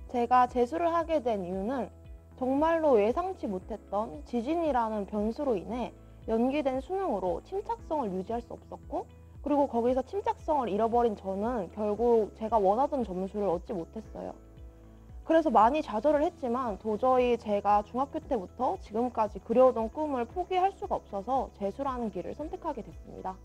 제가 재수를 하게 된 이유는 정말로 예상치 못했던 지진이라는 변수로 인해 연기된 수능으로 침착성을 유지할 수 없었고, 그리고 거기서 침착성을 잃어버린 저는 결국 제가 원하던 점수를 얻지 못했어요. 그래서 많이 좌절을 했지만 도저히 제가 중학교 때부터 지금까지 그려오던 꿈을 포기할 수가 없어서 재수라는 길을 선택하게 됐습니다.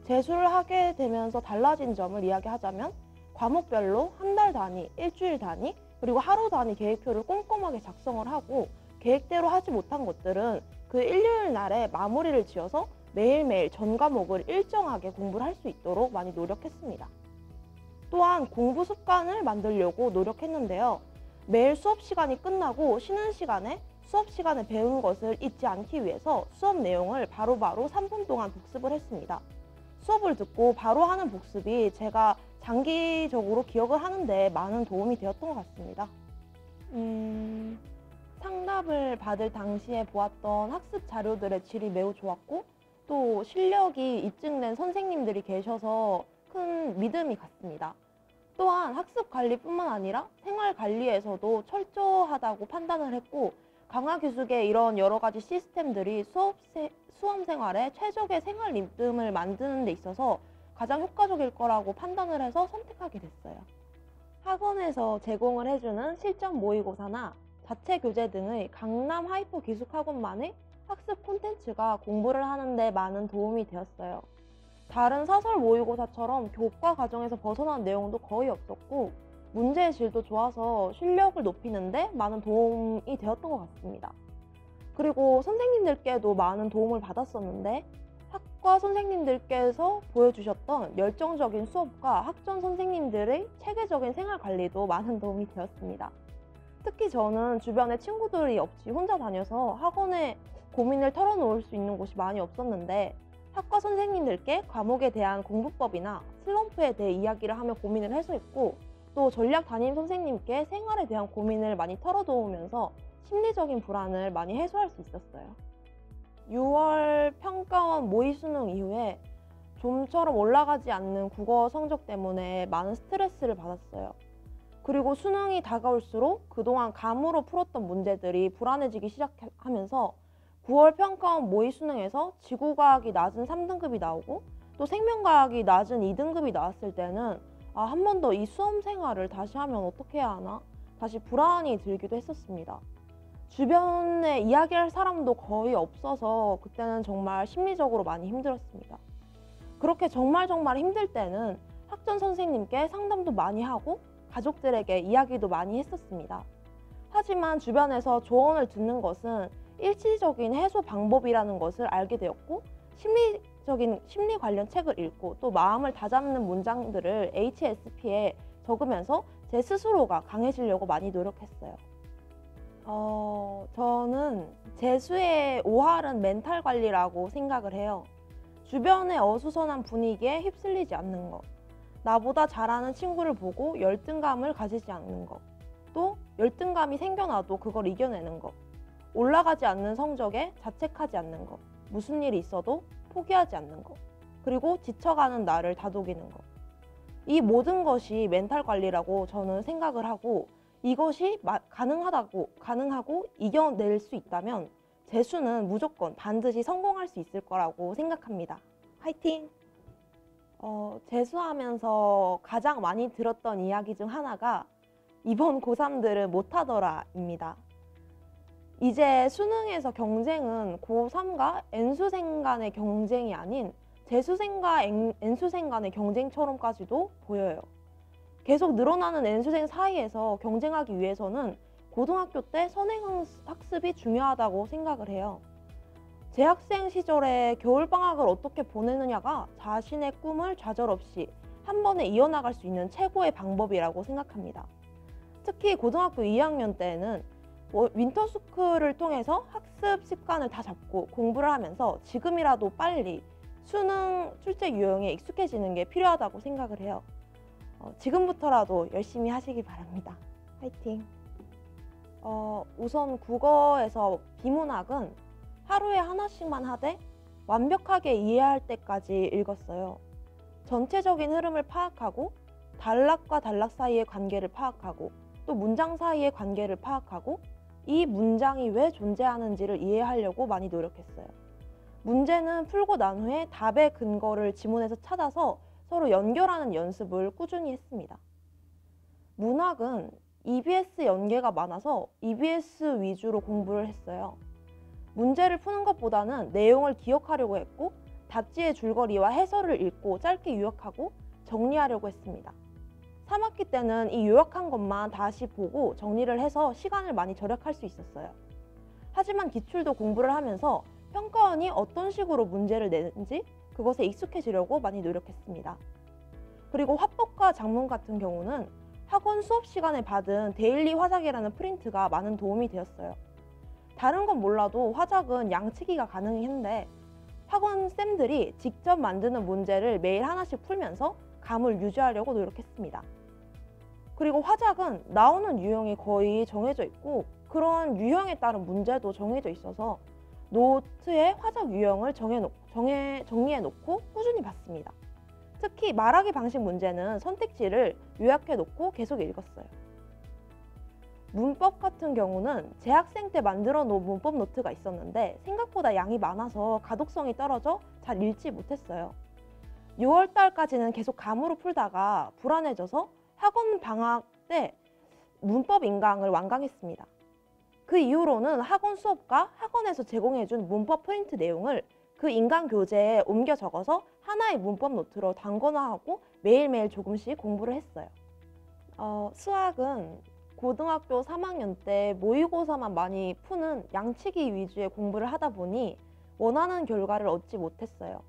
재수를 하게 되면서 달라진 점을 이야기하자면 과목별로 한 달 단위, 일주일 단위, 그리고 하루 단위 계획표를 꼼꼼하게 작성을 하고 계획대로 하지 못한 것들은 그 일요일 날에 마무리를 지어서 매일매일 전 과목을 일정하게 공부를 할 수 있도록 많이 노력했습니다. 또한 공부 습관을 만들려고 노력했는데요. 매일 수업 시간이 끝나고 쉬는 시간에 수업 시간에 배운 것을 잊지 않기 위해서 수업 내용을 바로바로 3분 동안 복습을 했습니다. 수업을 듣고 바로 하는 복습이 제가 장기적으로 기억을 하는데 많은 도움이 되었던 것 같습니다. 상담을 받을 당시에 보았던 학습 자료들의 질이 매우 좋았고, 또 실력이 입증된 선생님들이 계셔서 큰 믿음이 갔습니다. 또한 학습 관리뿐만 아니라 생활 관리에서도 철저하다고 판단을 했고, 강화교육의 이런 여러 가지 시스템들이 수험 생활에 최적의 생활 리듬을 만드는 데 있어서 가장 효과적일 거라고 판단을 해서 선택하게 됐어요. 학원에서 제공을 해주는 실전 모의고사나 자체 교재 등의 강남 하이퍼 기숙학원만의 학습 콘텐츠가 공부를 하는데 많은 도움이 되었어요. 다른 사설 모의고사처럼 교과 과정에서 벗어난 내용도 거의 없었고, 문제의 질도 좋아서 실력을 높이는데 많은 도움이 되었던 것 같습니다. 그리고 선생님들께도 많은 도움을 받았었는데, 학과 선생님들께서 보여주셨던 열정적인 수업과 학전 선생님들의 체계적인 생활 관리도 많은 도움이 되었습니다. 특히 저는 주변에 친구들이 없이 혼자 다녀서 학원에 고민을 털어놓을 수 있는 곳이 많이 없었는데, 학과 선생님들께 과목에 대한 공부법이나 슬럼프에 대해 이야기를 하며 고민을 해소했고, 또 전략 담임 선생님께 생활에 대한 고민을 많이 털어놓으면서 심리적인 불안을 많이 해소할 수 있었어요. 6월 평가원 모의 수능 이후에 좀처럼 올라가지 않는 국어 성적 때문에 많은 스트레스를 받았어요. 그리고 수능이 다가올수록 그동안 감으로 풀었던 문제들이 불안해지기 시작하면서 9월 평가원 모의 수능에서 지구과학이 낮은 3등급이 나오고 또 생명과학이 낮은 2등급이 나왔을 때는 한 번 더 이 수험 생활을 다시 하면 어떻게 해야 하나? 다시 불안이 들기도 했었습니다. 주변에 이야기할 사람도 거의 없어서 그때는 정말 심리적으로 많이 힘들었습니다. 그렇게 정말 힘들 때는 학전 선생님께 상담도 많이 하고 가족들에게 이야기도 많이 했었습니다. 하지만 주변에서 조언을 듣는 것은 일시적인 해소 방법이라는 것을 알게 되었고, 심리 관련 책을 읽고 또 마음을 다잡는 문장들을 HSP에 적으면서 제 스스로가 강해지려고 많이 노력했어요. 저는 재수의 오할은 멘탈 관리라고 생각을 해요. 주변의 어수선한 분위기에 휩쓸리지 않는 것, 나보다 잘하는 친구를 보고 열등감을 가지지 않는 것, 또 열등감이 생겨나도 그걸 이겨내는 것, 올라가지 않는 성적에 자책하지 않는 것, 무슨 일이 있어도 포기하지 않는 것, 그리고 지쳐가는 나를 다독이는 것. 이 모든 것이 멘탈 관리라고 저는 생각을 하고, 이것이 가능하고 이겨낼 수 있다면 재수는 무조건 반드시 성공할 수 있을 거라고 생각합니다. 화이팅! 재수하면서 가장 많이 들었던 이야기 중 하나가 이번 고3들은 못하더라입니다. 이제 수능에서 경쟁은 고3과 N수생 간의 경쟁이 아닌 재수생과 N수생 간의 경쟁처럼까지도 보여요. 계속 늘어나는 N수생 사이에서 경쟁하기 위해서는 고등학교 때 선행학습이 중요하다고 생각을 해요. 재학생 시절에 겨울방학을 어떻게 보내느냐가 자신의 꿈을 좌절없이 한 번에 이어나갈 수 있는 최고의 방법이라고 생각합니다. 특히 고등학교 2학년 때에는 윈터스쿨을 통해서 학습 습관을 다 잡고 공부를 하면서 지금이라도 빨리 수능 출제 유형에 익숙해지는 게 필요하다고 생각을 해요. 지금부터라도 열심히 하시기 바랍니다. 화이팅! 우선 국어에서 비문학은 하루에 하나씩만 하되 완벽하게 이해할 때까지 읽었어요. 전체적인 흐름을 파악하고 단락과 단락 사이의 관계를 파악하고 또 문장 사이의 관계를 파악하고 이 문장이 왜 존재하는지를 이해하려고 많이 노력했어요. 문제는 풀고 난 후에 답의 근거를 지문에서 찾아서 서로 연결하는 연습을 꾸준히 했습니다. 문학은 EBS 연계가 많아서 EBS 위주로 공부를 했어요. 문제를 푸는 것보다는 내용을 기억하려고 했고 답지의 줄거리와 해설을 읽고 짧게 요약하고 정리하려고 했습니다. 3학기 때는 이 요약한 것만 다시 보고 정리를 해서 시간을 많이 절약할 수 있었어요. 하지만 기출도 공부를 하면서 평가원이 어떤 식으로 문제를 내는지 그것에 익숙해지려고 많이 노력했습니다. 그리고 화법과 작문 같은 경우는 학원 수업 시간에 받은 데일리 화작이라는 프린트가 많은 도움이 되었어요. 다른 건 몰라도 화작은 양치기가 가능했는데 학원 쌤들이 직접 만드는 문제를 매일 하나씩 풀면서 감을 유지하려고 노력했습니다. 그리고 화작은 나오는 유형이 거의 정해져 있고 그런 유형에 따른 문제도 정해져 있어서 노트에 화작 유형을 정리해 놓고 꾸준히 봤습니다. 특히 말하기 방식 문제는 선택지를 요약해 놓고 계속 읽었어요. 문법 같은 경우는 재학생 때 만들어 놓은 문법 노트가 있었는데 생각보다 양이 많아서 가독성이 떨어져 잘 읽지 못했어요. 6월 달까지는 계속 감으로 풀다가 불안해져서 학원 방학 때 문법 인강을 완강했습니다. 그 이후로는 학원 수업과 학원에서 제공해준 문법 프린트 내용을 그 인강 교재에 옮겨 적어서 하나의 문법 노트로 단권화하고 매일매일 조금씩 공부를 했어요. 수학은 고등학교 3학년 때 모의고사만 많이 푸는 양치기 위주의 공부를 하다 보니 원하는 결과를 얻지 못했어요.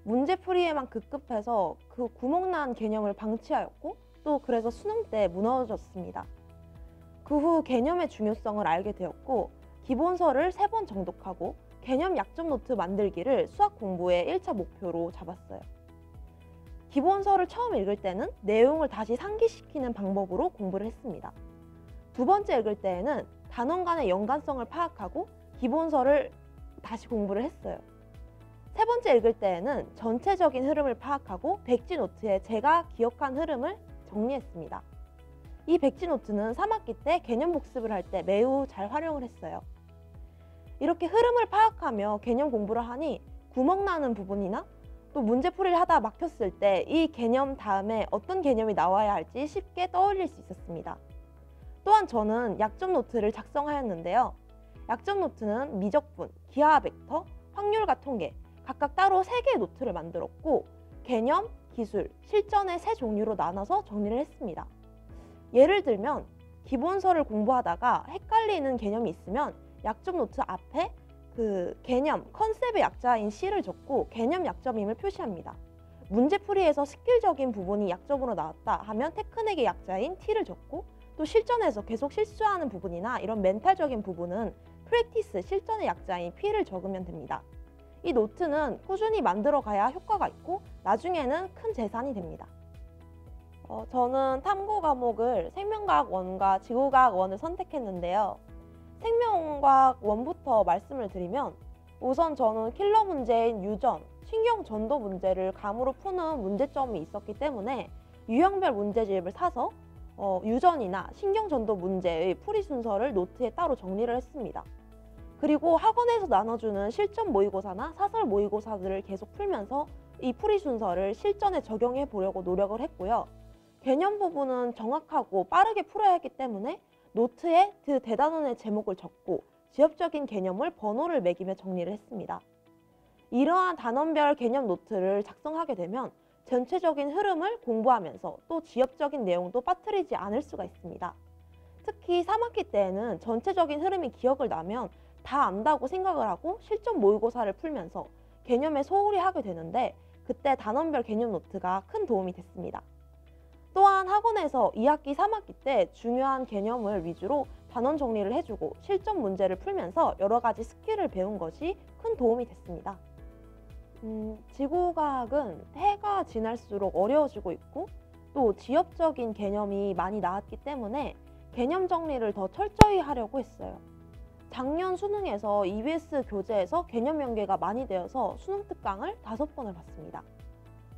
문제풀이에만 급급해서 그 구멍난 개념을 방치하였고 또 그래서 수능 때 무너졌습니다. 그 후 개념의 중요성을 알게 되었고 기본서를 3번 정독하고 개념 약점 노트 만들기를 수학 공부의 1차 목표로 잡았어요. 기본서를 처음 읽을 때는 내용을 다시 상기시키는 방법으로 공부를 했습니다. 두 번째 읽을 때에는 단원 간의 연관성을 파악하고 기본서를 다시 공부를 했어요. 세 번째 읽을 때에는 전체적인 흐름을 파악하고 백지 노트에 제가 기억한 흐름을 정리했습니다. 이 백지 노트는 3학기 때 개념 복습을 할 때 매우 잘 활용을 했어요. 이렇게 흐름을 파악하며 개념 공부를 하니 구멍 나는 부분이나 또 문제풀이를 하다 막혔을 때 이 개념 다음에 어떤 개념이 나와야 할지 쉽게 떠올릴 수 있었습니다. 또한 저는 약점 노트를 작성하였는데요. 약점 노트는 미적분, 기하 벡터, 확률과 통계 각각 따로 3개의 노트를 만들었고 개념, 기술, 실전의 3종류로 나눠서 정리를 했습니다. 예를 들면 기본서를 공부하다가 헷갈리는 개념이 있으면 약점 노트 앞에 그 개념, 컨셉의 약자인 C를 적고 개념 약점임을 표시합니다. 문제풀이에서 스킬적인 부분이 약점으로 나왔다 하면 테크닉의 약자인 T를 적고 또 실전에서 계속 실수하는 부분이나 이런 멘탈적인 부분은 프랙티스, 실전의 약자인 P를 적으면 됩니다. 이 노트는 꾸준히 만들어 가야 효과가 있고 나중에는 큰 재산이 됩니다. 저는 탐구 과목을 생명과학 1과 지구과학 1을 선택했는데요. 생명과학 1부터 말씀을 드리면 우선 저는 킬러 문제인 유전, 신경 전도 문제를 감으로 푸는 문제점이 있었기 때문에 유형별 문제집을 사서 유전이나 신경 전도 문제의 풀이 순서를 노트에 따로 정리를 했습니다. 그리고 학원에서 나눠주는 실전 모의고사나 사설 모의고사들을 계속 풀면서 이 풀이 순서를 실전에 적용해 보려고 노력을 했고요. 개념 부분은 정확하고 빠르게 풀어야 했기 때문에 노트에 그 대단원의 제목을 적고 지역적인 개념을 번호를 매기며 정리를 했습니다. 이러한 단원별 개념 노트를 작성하게 되면 전체적인 흐름을 공부하면서 또 지역적인 내용도 빠뜨리지 않을 수가 있습니다. 특히 3학기 때에는 전체적인 흐름이 기억을 나면 다 안다고 생각을 하고 실전 모의고사를 풀면서 개념에 소홀히 하게 되는데 그때 단원별 개념 노트가 큰 도움이 됐습니다. 또한 학원에서 2학기, 3학기 때 중요한 개념을 위주로 단원 정리를 해주고 실전 문제를 풀면서 여러 가지 스킬을 배운 것이 큰 도움이 됐습니다. 지구과학은 해가 지날수록 어려워지고 있고 또 지역적인 개념이 많이 나왔기 때문에 개념 정리를 더 철저히 하려고 했어요. 작년 수능에서 EBS 교재에서 개념 연계가 많이 되어서 수능 특강을 5번을 봤습니다.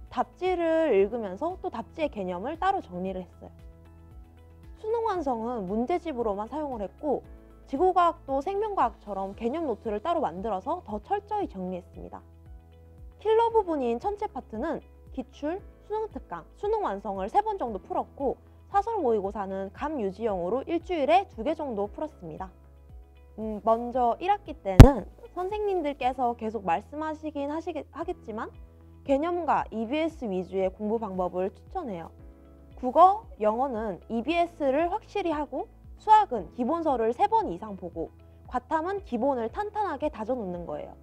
답지를 읽으면서 또 답지의 개념을 따로 정리를 했어요. 수능 완성은 문제집으로만 사용을 했고 지구과학도 생명과학처럼 개념 노트를 따로 만들어서 더 철저히 정리했습니다. 킬러 부분인 천체 파트는 기출, 수능 특강, 수능 완성을 3번 정도 풀었고 사설 모의고사는 감 유지형으로 일주일에 2개 정도 풀었습니다. 먼저 1학기 때는 선생님들께서 계속 말씀하시긴 하겠지만 개념과 EBS 위주의 공부 방법을 추천해요. 국어, 영어는 EBS를 확실히 하고 수학은 기본서를 3번 이상 보고 과탐은 기본을 탄탄하게 다져놓는 거예요.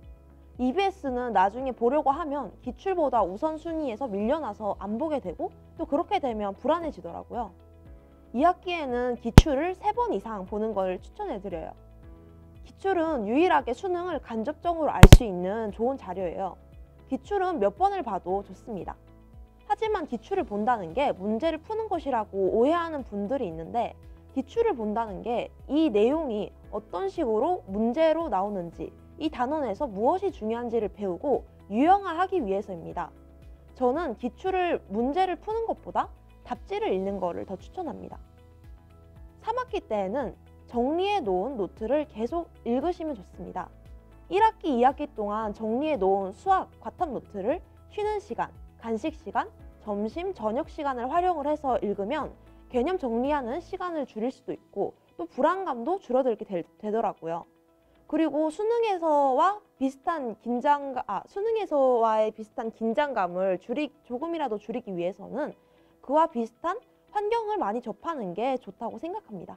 EBS는 나중에 보려고 하면 기출보다 우선순위에서 밀려나서 안 보게 되고 또 그렇게 되면 불안해지더라고요. 2학기에는 기출을 3번 이상 보는 걸 추천해드려요. 기출은 유일하게 수능을 간접적으로 알 수 있는 좋은 자료예요. 기출은 몇 번을 봐도 좋습니다. 하지만 기출을 본다는 게 문제를 푸는 것이라고 오해하는 분들이 있는데 기출을 본다는 게 이 내용이 어떤 식으로 문제로 나오는지 이 단원에서 무엇이 중요한지를 배우고 유형화하기 위해서입니다. 저는 기출을 문제를 푸는 것보다 답지를 읽는 거를 더 추천합니다. 3학기 때에는 정리해 놓은 노트를 계속 읽으시면 좋습니다. 1학기, 2학기 동안 정리해 놓은 수학, 과탐 노트를 쉬는 시간, 간식 시간, 점심, 저녁 시간을 활용을 해서 읽으면 개념 정리하는 시간을 줄일 수도 있고 또 불안감도 줄어들게 되더라고요. 그리고 수능에서와의 비슷한 긴장감을 조금이라도 줄이기 위해서는 그와 비슷한 환경을 많이 접하는 게 좋다고 생각합니다.